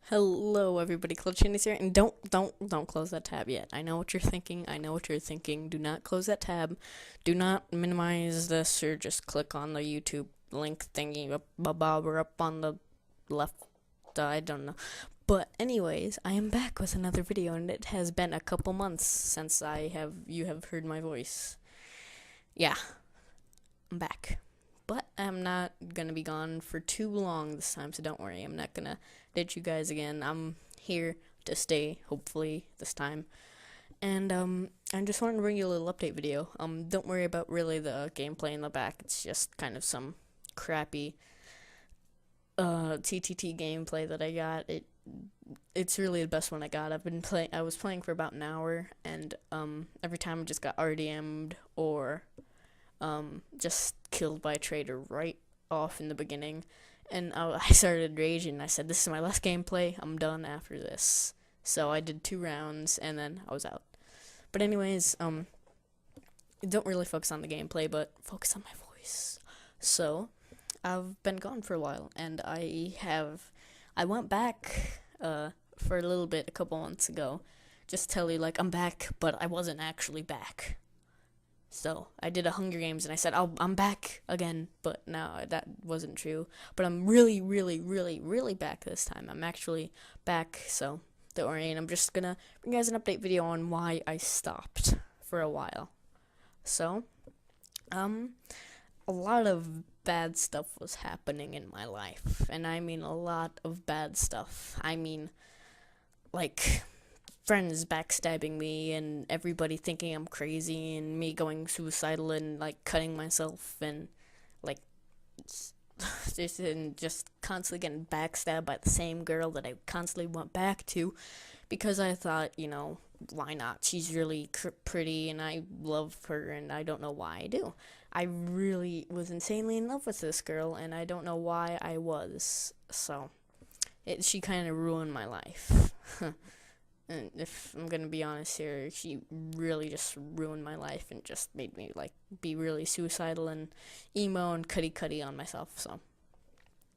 Hello, everybody. Clutchin is here, and don't close that tab yet. I know what you're thinking. I know what you're thinking. Do not close that tab. Do not minimize this, or just click on the YouTube link thingy up above or up on the left. I don't know. But anyways, I am back with another video, and it has been a couple months since you have heard my voice. Yeah, I'm back. But I'm not gonna be gone for too long this time, so don't worry. I'm not gonna ditch you guys again. I'm here to stay, hopefully, this time. And I just wanted to bring you a little update video. Don't worry about really the gameplay in the back. It's just kind of some crappy TTT gameplay that I got. It's really the best one I got. I was playing for about an hour, and every time I just got RDM'd or just killed by a traitor right off in the beginning, and I started raging. I said, "This is my last gameplay. I'm done after this." So I did 2 rounds, and then I was out. But anyways, don't really focus on the gameplay, but focus on my voice. So I've been gone for a while, and I went back for a little bit a couple months ago, just to tell you like I'm back, but I wasn't actually back. So I did a Hunger Games and I said, I'm back again, but no, that wasn't true. But I'm really, really, really, really back this time. I'm actually back, so don't worry. And I'm just gonna bring you guys an update video on why I stopped for a while. So, a lot of bad stuff was happening in my life. And I mean a lot of bad stuff. I mean, like, friends backstabbing me and everybody thinking I'm crazy and me going suicidal and like cutting myself and like just constantly getting backstabbed by the same girl that I constantly went back to because I thought, why not? She's really pretty and I love her and I don't know why I do. I really was insanely in love with this girl and I don't know why I was. So she kind of ruined my life. And if I'm gonna be honest here, she really just ruined my life and just made me like be really suicidal and emo and cutty on myself. So,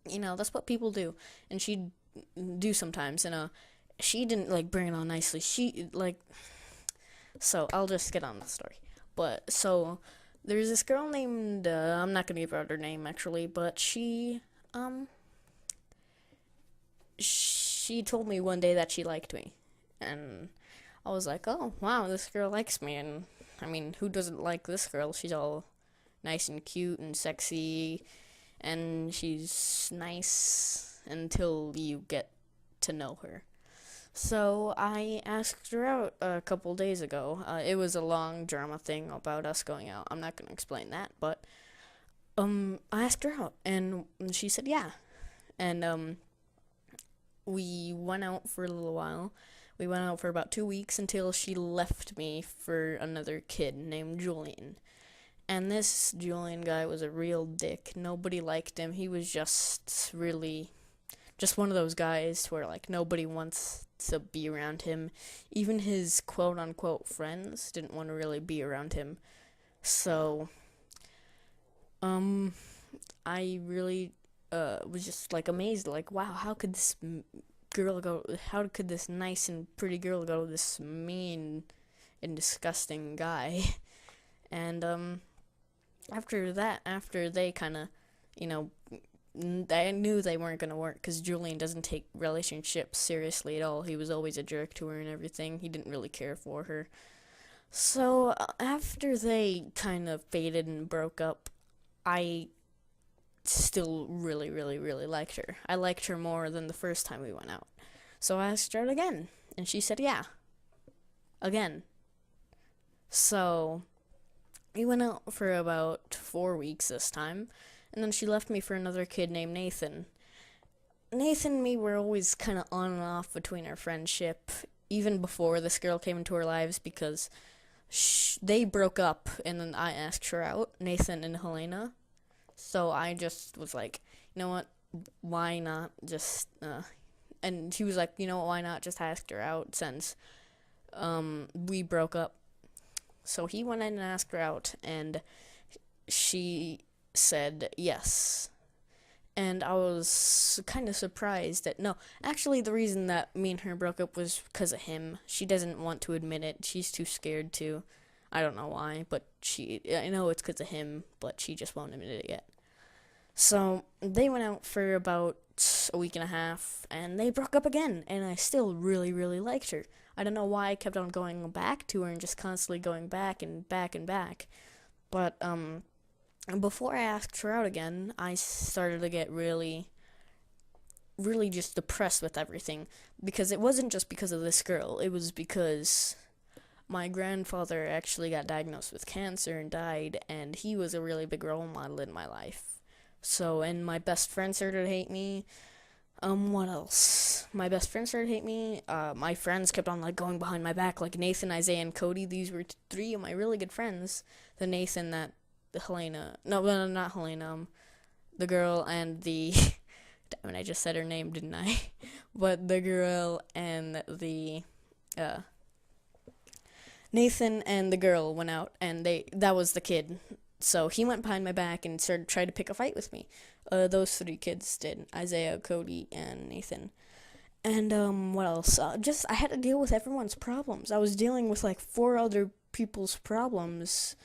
that's what people do, and she do sometimes. And she didn't like bring it on nicely. So I'll just get on the story. But so there's this girl named I'm not gonna give out her name actually, but she told me one day that she liked me. And I was like, oh, wow, this girl likes me. And, I mean, who doesn't like this girl? She's all nice and cute and sexy. And she's nice until you get to know her. So I asked her out a couple days ago. It was a long drama thing about us going out. I'm not going to explain that. But I asked her out. And she said, yeah. And we went out for a little while. We went out for about 2 weeks until she left me for another kid named Julian. And this Julian guy was a real dick. Nobody liked him. He was just one of those guys where like nobody wants to be around him. Even his quote unquote friends didn't want to really be around him. So I really was just like amazed, like, wow, how could this nice and pretty girl go to this mean and disgusting guy? And after they kind of, I knew they weren't gonna work because Julian doesn't take relationships seriously at all. He was always a jerk to her and everything. He didn't really care for her. So after they kind of faded and broke up, I still really, really, really liked her. I liked her more than the first time we went out. So I asked her out again, and she said yeah. Again. So we went out for about 4 weeks this time, and then she left me for another kid named Nathan. Nathan and me were always kind of on and off between our friendship, even before this girl came into our lives, because they broke up, and then I asked her out, Nathan and Helena. So I just was like, you know what, why not just, and she was like, you know what, why not just ask her out since, we broke up. So he went in and asked her out, and she said yes. And I was kind of surprised that, no, actually, the reason that me and her broke up was because of him. She doesn't want to admit it. She's too scared to. I don't know why, but I know it's because of him, but she just won't admit it yet. So they went out for about a week and a half, and they broke up again, and I still really, really liked her. I don't know why I kept on going back to her and just constantly going back and back and back. But, before I asked her out again, I started to get really, really just depressed with everything. Because it wasn't just because of this girl, it was because my grandfather actually got diagnosed with cancer and died, and he was a really big role model in my life. So, and my best friend started to hate me. What else? My best friend started to hate me. My friends kept on, like, going behind my back, like Nathan, Isaiah, and Cody. These were three of my really good friends. The Nathan, the Helena, no, not Helena, the girl and the, damn it, I just said her name, didn't I? But the girl and the, Nathan and the girl went out, and that was the kid. So he went behind my back and started trying to pick a fight with me. Those three kids did. Isaiah, Cody, and Nathan. And, what else? I had to deal with everyone's problems. I was dealing with, like, 4 other people's problems,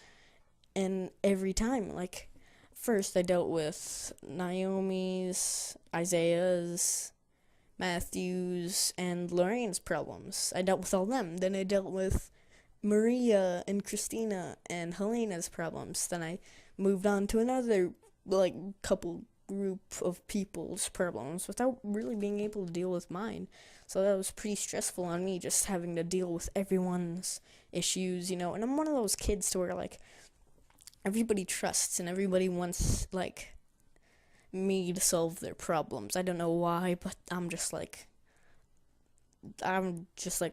and every time, like, first I dealt with Naomi's, Isaiah's, Matthew's, and Lorraine's problems. I dealt with all them. Then I dealt with Maria and Christina and Helena's problems. Then I moved on to another, like, couple group of people's problems without really being able to deal with mine. So that was pretty stressful on me, just having to deal with everyone's issues, and I'm one of those kids to where, like, everybody trusts and everybody wants, like, me to solve their problems. I don't know why, but I'm just like a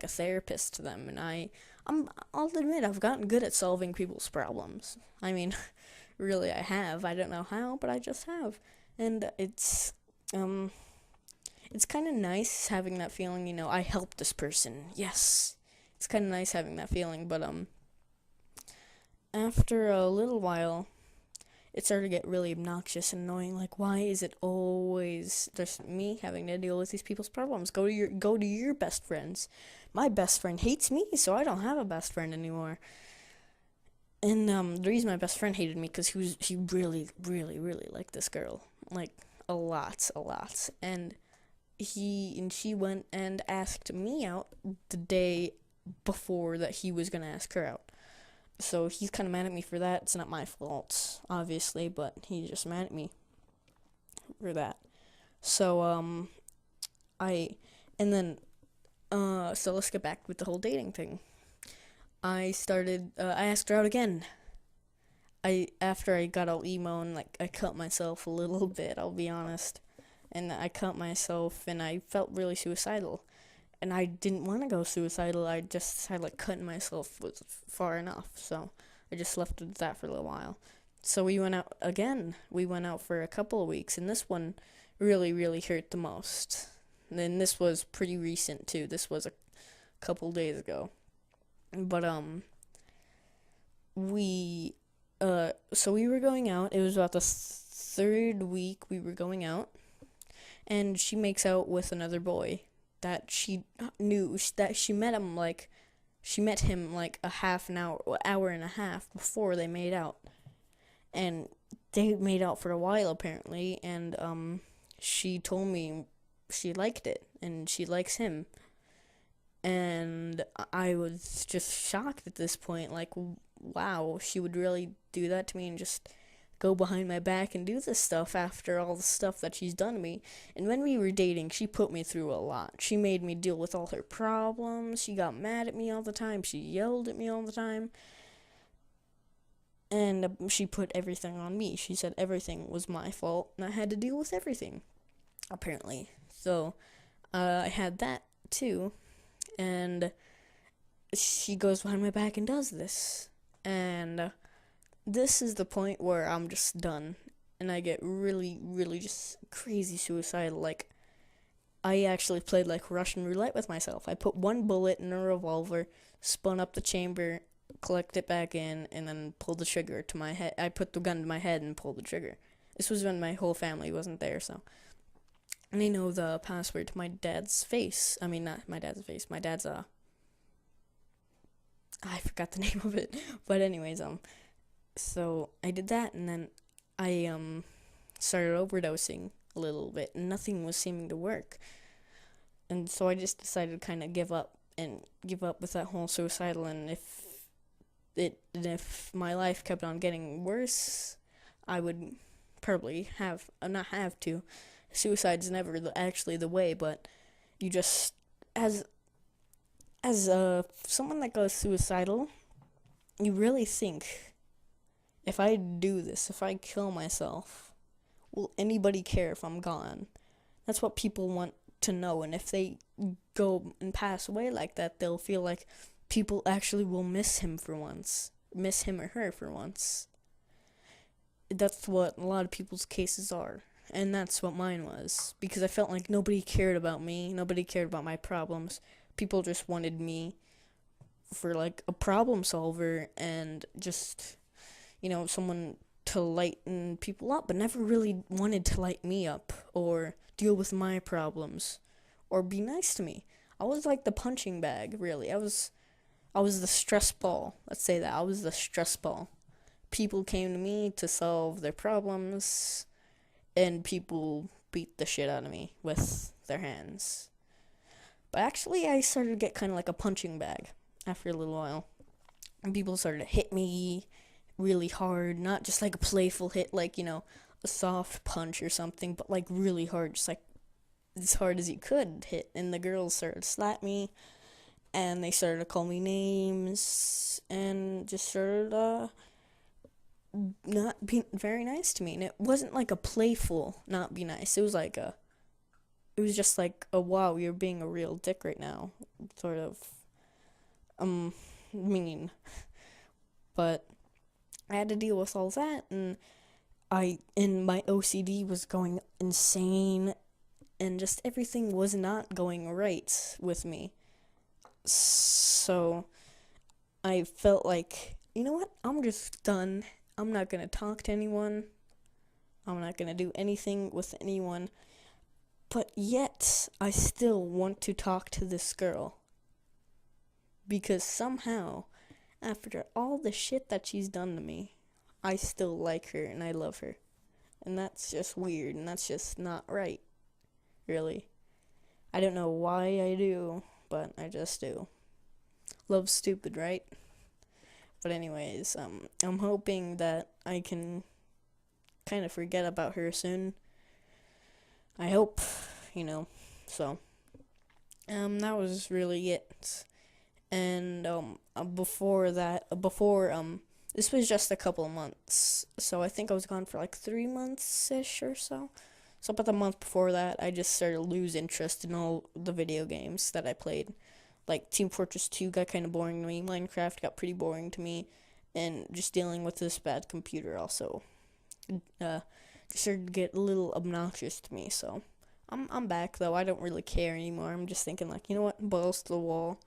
therapist to them, and I'll admit I've gotten good at solving people's problems. I mean, really, I have. I don't know how, but I just have. And it's kind of nice having that feeling, I helped this person. Yes. It's kind of nice having that feeling, but, after a little while, it started to get really obnoxious and annoying. Like, why is it always just me having to deal with these people's problems? Go to your best friends. My best friend hates me, so I don't have a best friend anymore. And the reason my best friend hated me because he really, really, really liked this girl, like a lot, and she went and asked me out the day before that he was gonna ask her out. So he's kind of mad at me for that. It's not my fault, obviously, but he's just mad at me for that. So, so let's get back with the whole dating thing. I asked her out again. After I got all emo and, like, I cut myself a little bit, I'll be honest. And I cut myself and I felt really suicidal. And I didn't want to go suicidal. I like, cutting myself was far enough. So I just left it at that for a little while. So we went out again. We went out for a couple of weeks, and this one really, really hurt the most. And then this was pretty recent, too. This was a couple days ago. But, so we were going out. It was about the 3rd week we were going out. And she makes out with another boy that she knew, that she met him like a hour and a half before they made out. And they made out for a while apparently, and she told me she liked it and she likes him. And I was just shocked at this point, like, wow, she would really do that to me and just go behind my back and do this stuff after all the stuff that she's done to me. And when we were dating, she put me through a lot. She made me deal with all her problems. She got mad at me all the time. She yelled at me all the time. And she put everything on me. She said everything was my fault, and I had to deal with everything, apparently. So, I had that, too. And she goes behind my back and does this. And this is the point where I'm just done, and I get really, really just crazy suicidal. Like, I actually played like Russian roulette with myself. I put one bullet in a revolver, spun up the chamber, collected it back in, and then pulled the trigger to my head. I put the gun to my head and pulled the trigger. This was when my whole family wasn't there, so. And I know the password to my dad's face. I mean, not my dad's face. My dad's, I forgot the name of it. But anyways, so I did that, and then I, started overdosing a little bit, and nothing was seeming to work. And so I just decided to kind of give up with that whole suicidal. And if my life kept on getting worse, I would probably not have to. Suicide's never actually the way, but you just as someone that goes suicidal, you really think, if I do this, if I kill myself, will anybody care if I'm gone? That's what people want to know. And if they go and pass away like that, they'll feel like people actually will miss him or her for once. That's what a lot of people's cases are. And that's what mine was. Because I felt like nobody cared about me. Nobody cared about my problems. People just wanted me for, like, a problem solver and just, someone to lighten people up, but never really wanted to light me up or deal with my problems or be nice to me. I was like the punching bag, really. I was the stress ball. Let's say that. I was the stress ball. People came to me to solve their problems, and people beat the shit out of me with their hands. But actually, I started to get kind of like a punching bag after a little while. And people started to hit me really hard, not just like a playful hit, like, a soft punch or something, but like really hard, just like as hard as you could hit. And the girls started to slap me, and they started to call me names, and just started not being very nice to me. And it wasn't like a playful not be nice. It was just like, oh wow, you're being a real dick right now, sort of mean. But I had to deal with all that, and my OCD was going insane, and just everything was not going right with me. So I felt like, you know what, I'm just done. I'm not going to talk to anyone. I'm not going to do anything with anyone. But yet, I still want to talk to this girl. Because somehow, after all the shit that she's done to me, I still like her and I love her. And that's just weird, and that's just not right. Really. I don't know why I do, but I just do. Love's stupid, right? But anyways, I'm hoping that I can kind of forget about her soon. I hope, so. That was really it. And, before this was just a couple of months. So I think I was gone for like 3 months-ish or so. So about the month before that, I just started to lose interest in all the video games that I played. Like, Team Fortress 2 got kind of boring to me. Minecraft got pretty boring to me. And just dealing with this bad computer also started to get a little obnoxious to me. So I'm back, though. I don't really care anymore. I'm just thinking, like, you know what? Balls to the wall.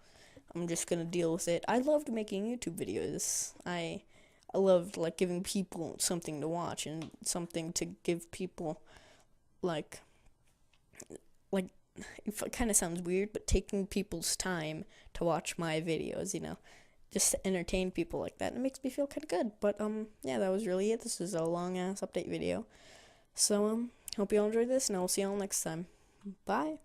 I'm just going to deal with it. I loved making YouTube videos. I loved, like, giving people something to watch and something to give people, like it kind of sounds weird, but taking people's time to watch my videos, just to entertain people like that. It makes me feel kind of good. But, yeah, that was really it. This is a long-ass update video. So, hope you all enjoyed this, and I will see you all next time. Bye.